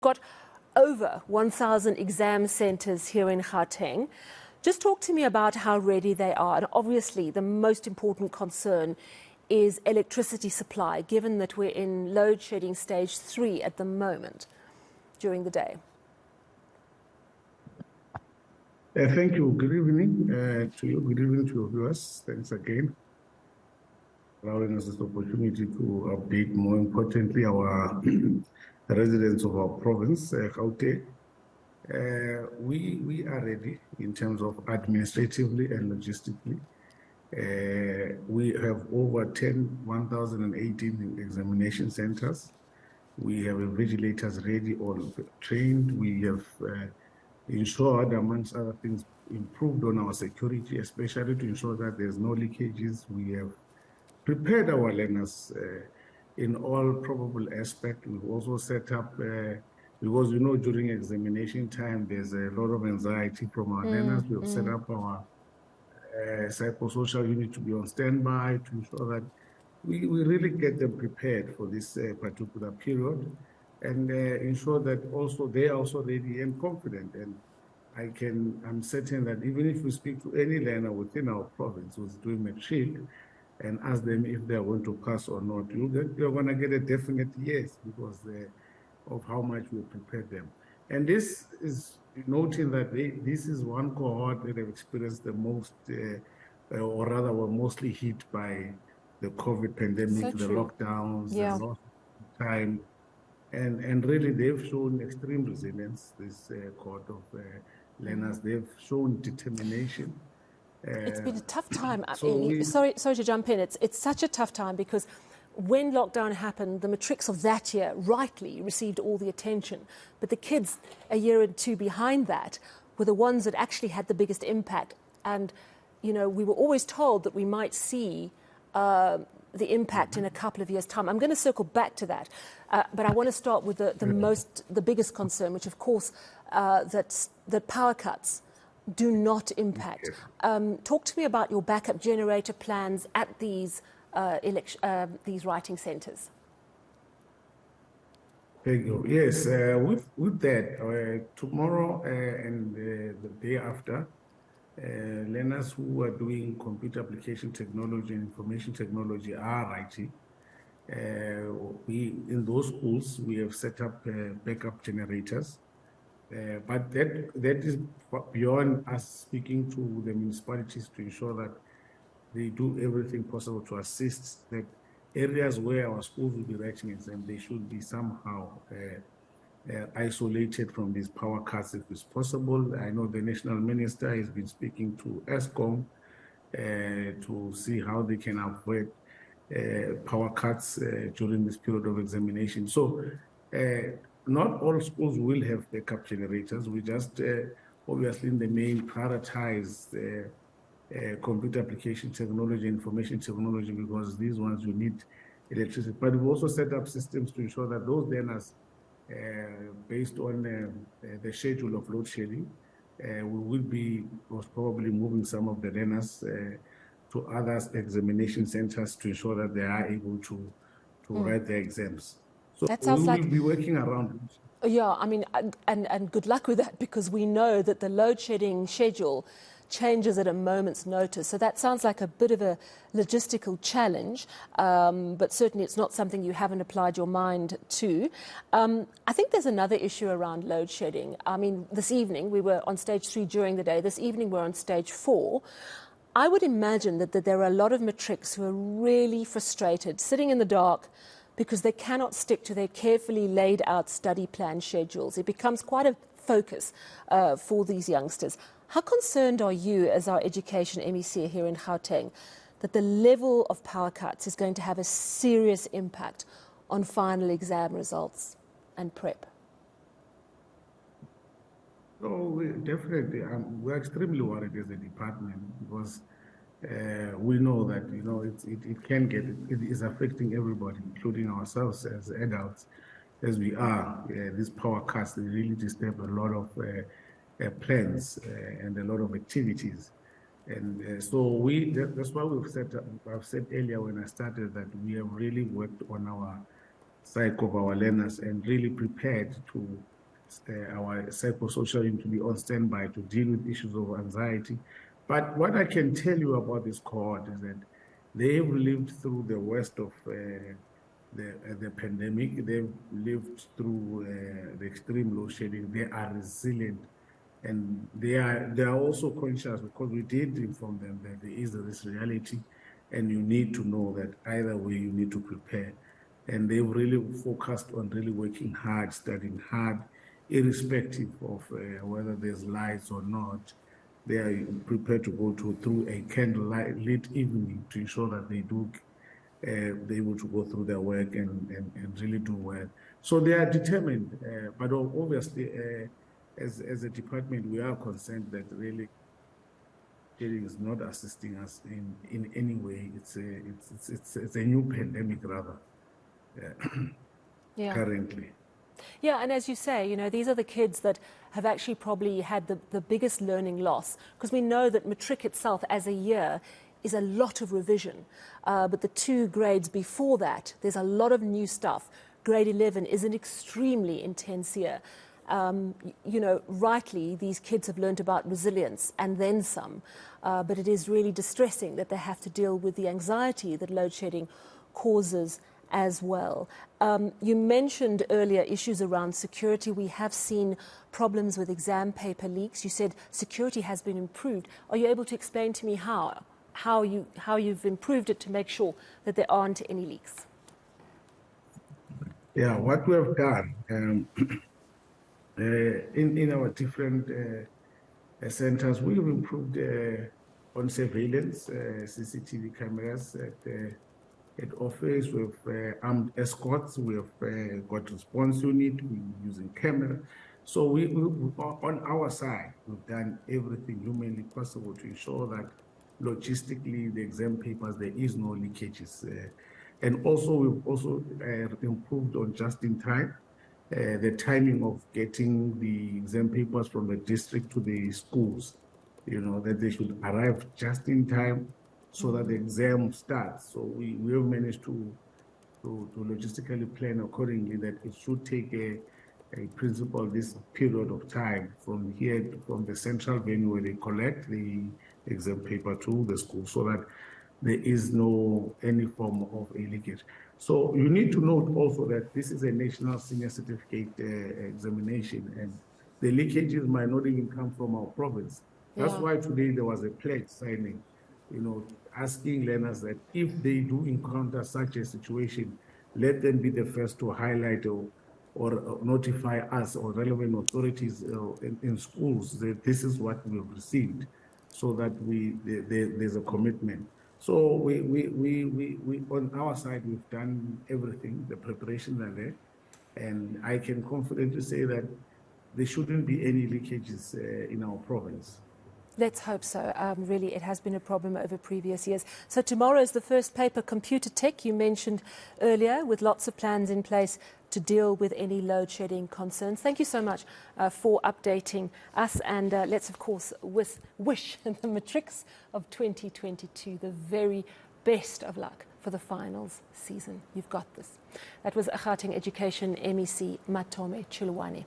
got over 1,000 exam centres here in Gauteng. Just talk to me about how ready they are. And obviously, the most important concern is electricity supply, given that we're in load shedding stage 3 at the moment during the day. Thank you. Good evening to you. Good evening to your viewers. Thanks again for allowing us this opportunity to update, more importantly, our residents of our province, Gauteng. We are ready in terms of administratively and logistically. We have over 1,018 examination centers. We have invigilators ready, all trained. We have ensured, amongst other things, improved on our security, especially to ensure that there's no leakages. We have prepared our learners in all probable aspects. We've also set up, because during examination time, there's a lot of anxiety from our learners. We've set up our psychosocial unit to be on standby to ensure that we really get them prepared for this particular period, and ensure that also they are also ready and confident. And I'm certain that even if we speak to any learner within our province who's doing matric and ask them if they're going to pass or not, you're going to get a definite yes, because of how much we prepared them. And this is noting that this is one cohort that have experienced the most, or rather were mostly hit by the COVID pandemic, the lockdowns, the loss of time. And really, they've shown extreme resilience, this cohort of learners. They've shown determination. It's been a tough time. Sorry to jump in. It's such a tough time because when lockdown happened, the matrics of that year rightly received all the attention. But the kids a year or two behind that were the ones that actually had the biggest impact. And, we were always told that we might see the impact in a couple of years' time. I'm going to circle back to that. But I want to start with the biggest concern, which, of course, that power cuts do not impact. Talk to me about your backup generator plans at these writing centres. Thank you. Yes, with that, tomorrow and the day after, learners who are doing computer application technology and information technology are writing. In those schools, we have set up backup generators. But that is beyond us speaking to the municipalities to ensure that they do everything possible to assist the areas where our schools will be writing exams. They should be somehow isolated from these power cuts if it's possible. I know the national minister has been speaking to ESCOM to see how they can avoid power cuts during this period of examination. So not all schools will have backup generators. We just obviously in the main prioritize computer application technology, information technology, because these ones you need electricity. But we've also set up systems to ensure that those learners, based on the schedule of load shedding, we will be most probably moving some of the learners to other examination centers to ensure that they are able to write their exams. So that sounds we will be working around. Yeah, I mean, and good luck with that, because we know that the load shedding schedule changes at a moment's notice. So that sounds like a bit of a logistical challenge, but certainly it's not something you haven't applied your mind to. I think there's another issue around load shedding. I mean, this evening we were on stage 3 during the day. This evening we're on stage 4. I would imagine that there are a lot of matrics who are really frustrated, sitting in the dark, because they cannot stick to their carefully laid out study plan schedules. It becomes quite a focus for these youngsters. How concerned are you as our education MEC here in Gauteng that the level of power cuts is going to have a serious impact on final exam results and prep? Oh, definitely. We're extremely worried as a department, because we know that it is affecting everybody, including ourselves as adults, as we are. These power cuts, they really disturb a lot of plans and a lot of activities, and so that's why I've said earlier when I started that we have really worked on our psyche of our learners and really prepared to our psychosocial team to be on standby to deal with issues of anxiety. But what I can tell you about this cohort is that they've lived through the worst of the pandemic. They've lived through the extreme load shedding. They are resilient, and they are also conscious, because we did inform them that there is this reality, and you need to know that either way you need to prepare. And they've really focused on really working hard, studying hard, irrespective of whether there's lights or not. They are prepared to go through a candlelit evening to ensure that they do they're able to go through their work and really do well. So they are determined, but obviously, as a department, we are concerned that really sharing is not assisting us in any way. It's a new pandemic rather, currently. Yeah, and as you say, you know, these are the kids that have actually probably had the biggest learning loss, because we know that matric itself as a year is a lot of revision. But the 2 grades before that, there's a lot of new stuff. Grade 11 is an extremely intense year. You know, rightly, these kids have learned about resilience and then some. But it is really distressing that they have to deal with the anxiety that load shedding causes as well. You mentioned earlier issues around security. We have seen problems with exam paper leaks. You said security has been improved. Are you able to explain to me how you've improved it to make sure that there aren't any leaks? Yeah, what we have done in our different centers, we've improved on surveillance, CCTV cameras at office. We've armed escorts. We've got response unit. We're using camera. So we on our side, we've done everything humanly possible to ensure that logistically, the exam papers, there is no leakages. And also, we've also improved on just in time, the timing of getting the exam papers from the district to the schools, you know, that they should arrive just in time so that the exam starts. So we have managed to logistically plan accordingly that it should take a principal this period of time from here, from the central venue where they collect the exam paper to the school, so that there is no any form of a leakage. So you need to note also that this is a national senior certificate examination, and the leakages might not even come from our province. That's why today there was a pledge signing, you know, asking learners that if they do encounter such a situation, let them be the first to highlight or notify us or relevant authorities in schools that this is what we've received, so that there's a commitment. So we on our side, we've done everything. The preparations are there, and I can confidently say that there shouldn't be any leakages in our province. Let's hope so. Really, it has been a problem over previous years. So tomorrow is the first paper, computer tech, you mentioned earlier, with lots of plans in place to deal with any load shedding concerns. Thank you so much for updating us. And let's, of course, wish the matrics of 2022 the very best of luck for the finals season. You've got this. That was Gauteng Education MEC Matome Chiloane.